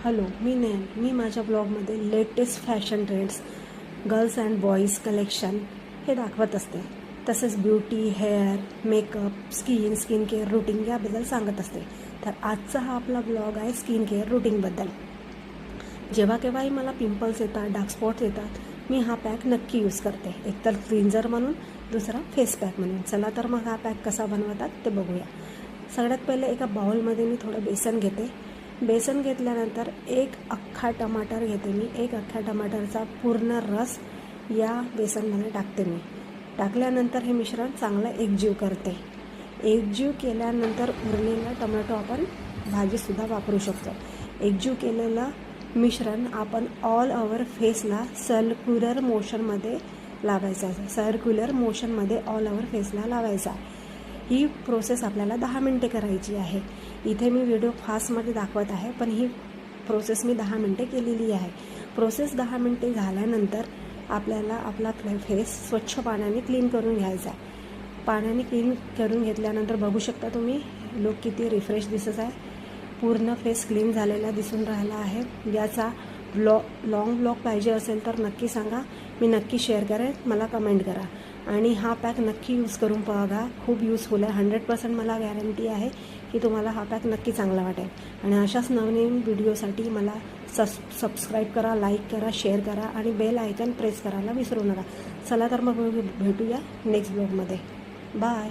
Hello, मी माझ्या ब्लॉगमध्ये latest fashion trends, girls and boys collection हे दाखवत असते. तसेच beauty, hair, makeup, skin care routine याबद्दल सांगत असते. तर आजचा हा आपला ब्लॉग आहे स्किन केअर रुटीनबद्दल. जेव्हा केव्हाही मला पिंपल्स येतात, डार्क स्पॉट्स येतात, मी हा पॅक नक्की यूज करते. एकतर क्लिन्झर म्हणून, दुसरा फेस पॅक म्हणून. चला तर मग हा पॅक कसा बनवतात ते बघूया. सगळ्यात पहिले एका बाउलमध्ये मी थोडं बेसन घेते. बेसन घेतल्यानंतर एक अख्खा टमाटर घेते मी. एक अख्ख्या टमाटरचा पूर्ण रस या बेसनमध्ये टाकते मी. टाकल्यानंतर हे मिश्रण चांगलं एकजीव करते. एकजीव केल्यानंतर उरलेला टोमॅटो आपण भाजीसुद्धा वापरू शकतो. एकजीव केलेलं मिश्रण आपण ऑल ओव्हर फेसला सर्क्युलर मोशनमध्ये लावायचं आहे. सर्क्युलर मोशनमध्ये ऑल ओव्हर फेसला लावायचा. ही प्रोसेस आपल्याला 10 मिनटे करायची आहे. इथे मी व्हिडिओ फास्टमध्ये दाखवत आहे, पण ही प्रोसेस मी 10 मिनटे केलेली आहे. प्रोसेस 10 मिनटे झाल्यानंतर आपल्याला आपला फेस स्वच्छ पाण्याने क्लीन करून घ्यायचा आहे. पाण्याने क्लीन करून घेतल्यानंतर बघू शकता तुम्ही लुक किती रिफ्रेश दिसत आहे. पूर्ण फेस क्लीन झालेला दिसून राहिला आहे. याचा लॉंग ब्लॉग पाहिजे असेल तर नक्की सांगा, मी नक्की शेअर करेन. मला कमेंट करा आणि हा पॅक नक्की यूज करून बघा. खूप यूजफुल आहे. 100% मला गॅरंटी आहे की तुम्हाला हा पॅक नक्की चांगला वाटेल. आणि अशाच नवनवीन व्हिडिओसाठी मला सबस्क्राईब करा, लाईक करा, शेअर करा आणि बेल आयकन प्रेस करायला विसरू नका. चला तर मग भेटूया नेक्स्ट ब्लॉगमध्ये. बाय.